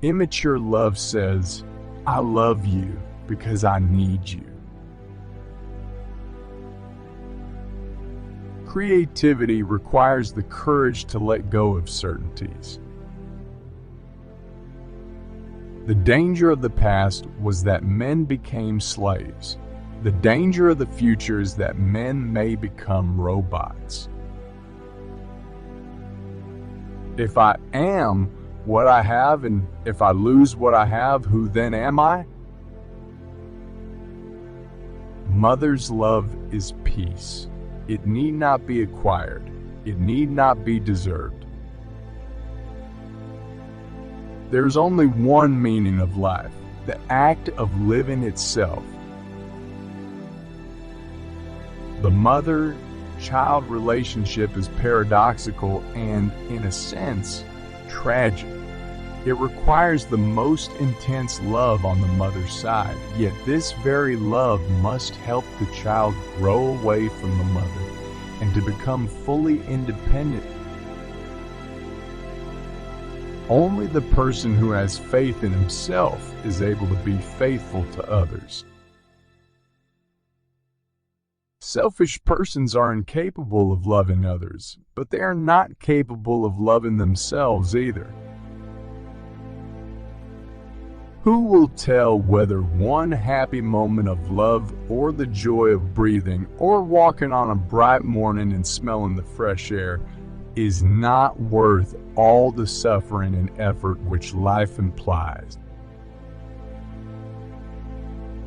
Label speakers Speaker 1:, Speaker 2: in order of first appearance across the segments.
Speaker 1: Immature love says, "I love you because I need you." Creativity requires the courage to let go of certainties. The danger of the past was that men became slaves. The danger of the future is that men may become robots. If I am what I have, and if I lose what I have, who then am I? Mother's love is peace. It need not be acquired. It need not be deserved. There's only one meaning of life, the act of living itself. The mother-child relationship is paradoxical and, in a sense, tragic. It requires the most intense love on the mother's side, yet this very love must help the child grow away from the mother and to become fully independent. Only the person who has faith in himself is able to be faithful to others. Selfish persons are incapable of loving others, but they are not capable of loving themselves either. Who will tell whether one happy moment of love or the joy of breathing or walking on a bright morning and smelling the fresh air is not worth all the suffering and effort which life implies?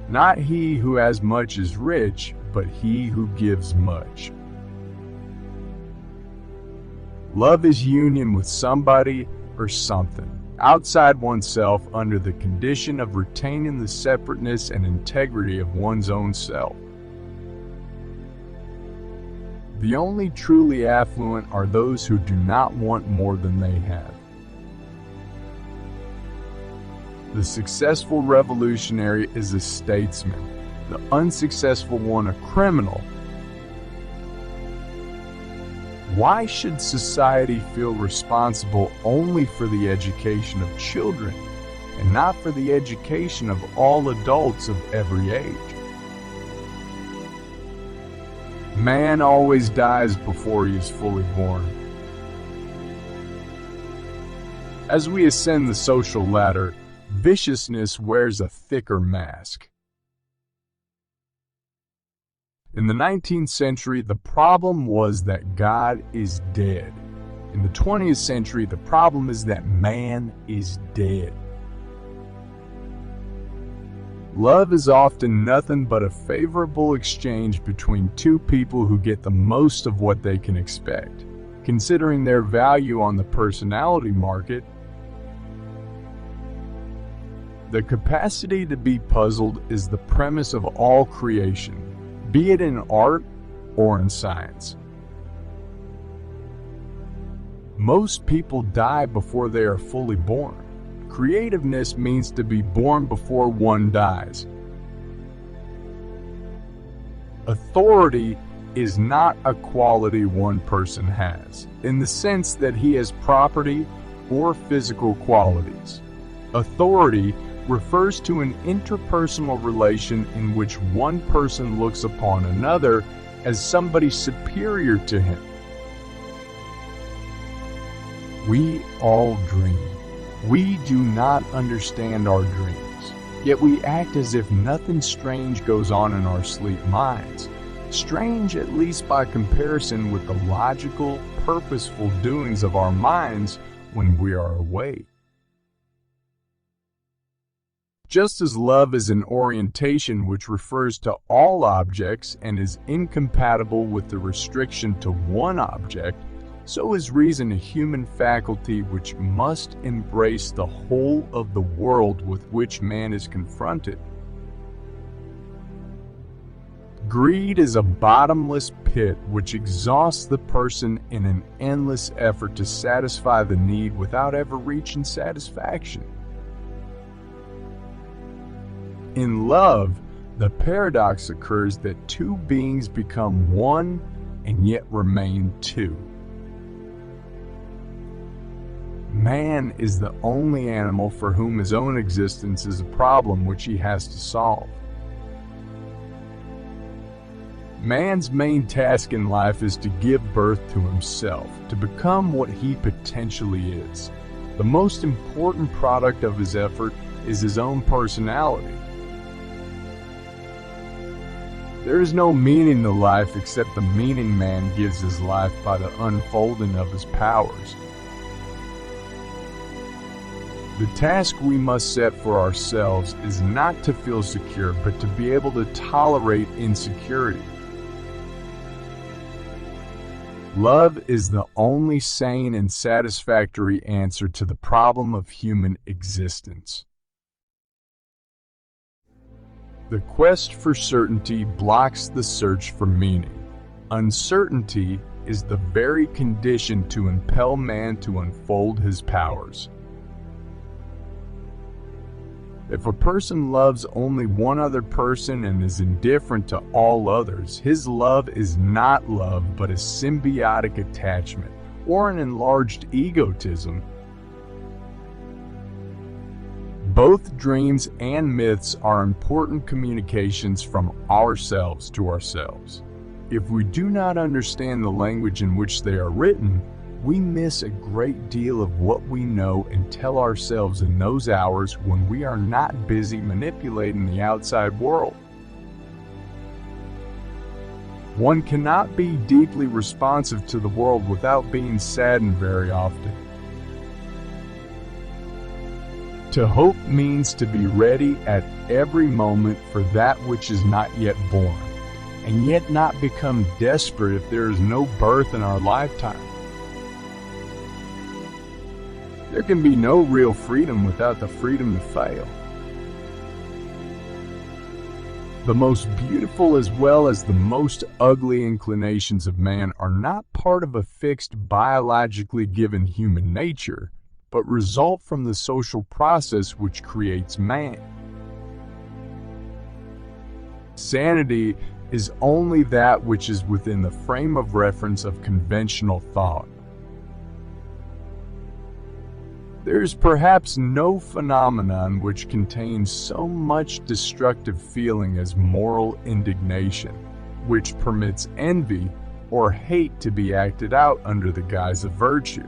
Speaker 1: Not he who has much is rich, but he who gives much. Love is union with somebody or something outside oneself under the condition of retaining the separateness and integrity of one's own self. The only truly affluent are those who do not want more than they have. The successful revolutionary is a statesman, the unsuccessful one a criminal. Why should society feel responsible only for the education of children and not for the education of all adults of every age? Man always dies before he is fully born. As we ascend the social ladder, viciousness wears a thicker mask. In the 19th century, the problem was that God is dead. In the 20th century, the problem is that man is dead. Love is often nothing but a favorable exchange between two people who get the most of what they can expect. Considering their value on the personality market, the capacity to be puzzled is the premise of all creation, be it in art or in science. Most people die before they are fully born. Creativeness means to be born before one dies. Authority is not a quality one person has, in the sense that he has property or physical qualities. Authority refers to an interpersonal relation in which one person looks upon another as somebody superior to him. We all dream. We do not understand our dreams, yet we act as if nothing strange goes on in our sleep minds. Strange at least by comparison with the logical, purposeful doings of our minds when we are awake. Just as love is an orientation which refers to all objects and is incompatible with the restriction to one object, so is reason a human faculty which must embrace the whole of the world with which man is confronted. Greed is a bottomless pit which exhausts the person in an endless effort to satisfy the need without ever reaching satisfaction. In love, the paradox occurs that two beings become one and yet remain two. Man is the only animal for whom his own existence is a problem which he has to solve. Man's main task in life is to give birth to himself, to become what he potentially is. The most important product of his effort is his own personality. There is no meaning to life except the meaning man gives his life by the unfolding of his powers. The task we must set for ourselves is not to feel secure, but to be able to tolerate insecurity. Love is the only sane and satisfactory answer to the problem of human existence. The quest for certainty blocks the search for meaning. Uncertainty is the very condition to impel man to unfold his powers. If a person loves only one other person and is indifferent to all others, his love is not love but a symbiotic attachment or an enlarged egotism. Both dreams and myths are important communications from ourselves to ourselves. If we do not understand the language in which they are written, we miss a great deal of what we know and tell ourselves in those hours when we are not busy manipulating the outside world. One cannot be deeply responsive to the world without being saddened very often. To hope means to be ready at every moment for that which is not yet born, and yet not become desperate if there is no birth in our lifetime. There can be no real freedom without the freedom to fail. The most beautiful as well as the most ugly inclinations of man are not part of a fixed biologically given human nature, but result from the social process which creates man. Sanity is only that which is within the frame of reference of conventional thought. There is perhaps no phenomenon which contains so much destructive feeling as moral indignation, which permits envy or hate to be acted out under the guise of virtue.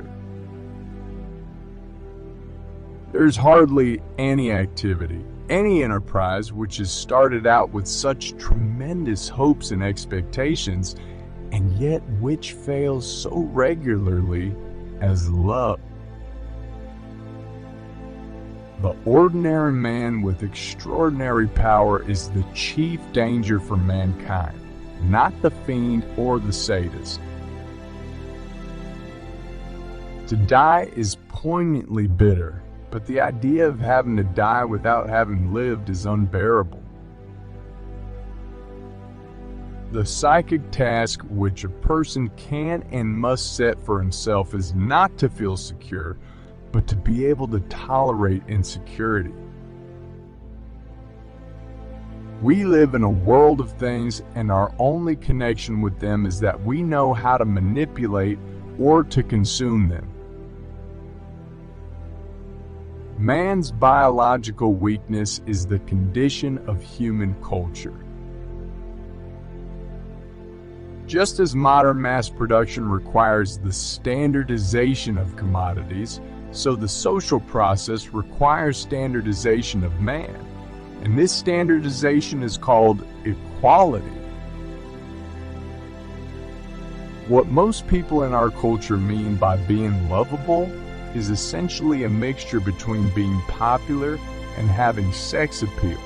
Speaker 1: There is hardly any activity, any enterprise which is started out with such tremendous hopes and expectations, and yet which fails so regularly as love. The ordinary man with extraordinary power is the chief danger for mankind, not the fiend or the sadist. To die is poignantly bitter, but the idea of having to die without having lived is unbearable. The psychic task which a person can and must set for himself is not to feel secure, but to be able to tolerate insecurity. We live in a world of things, and our only connection with them is that we know how to manipulate or to consume them. Man's biological weakness is the condition of human culture. Just as modern mass production requires the standardization of commodities, so the social process requires standardization of man, and this standardization is called equality. What most people in our culture mean by being lovable is essentially a mixture between being popular and having sex appeal.